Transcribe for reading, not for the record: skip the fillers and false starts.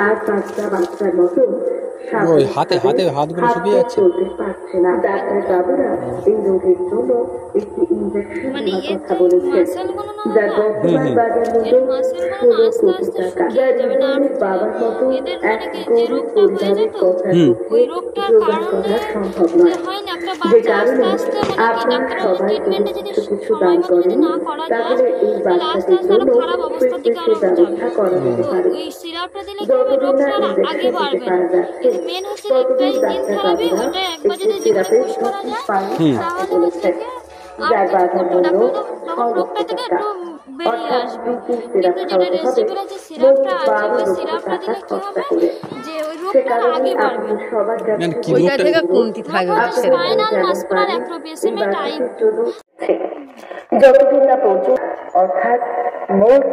আর 5টা বাচ্চার মতো ওই হাতে হাতগুলো শুকিয়ে যাচ্ছে। চলতে পারছে না। ডাক্তার বাবুরা এই রোগের জন্য একটি ইনজেকশন কথা বলেছেন, যার বর্তমান বাজার মূল্য 16 কোটি টাকা। যার ধরনের বাবার মতো এক গরিব পরিবারের কথা যোগান করা সম্ভব নয়, যে কারণে আপনারা সবাই যদি কিছু দান করেন তাহলে এই বাচ্চাদের জন্য প্রেসক্রিপশন ব্যবস্থা করা যেতে পারে। যতদিন না ইনজেকশন দিতে পারা যাচ্ছে ততদিন ডাক্তার বাবুরা একটি সিরাপের 2 পানি খাওয়াতে বলেছেন, যার বাজার মূল্য 6 লক্ষ টাকা। অর্থাৎ 2টি সিরাপ খাওয়াতে হবে মোট 12 লক্ষ টাকা খরচা করে। সে কারণে আপনাদের সবার কাছে যতদিন না পর্যন্ত, অর্থাৎ মোট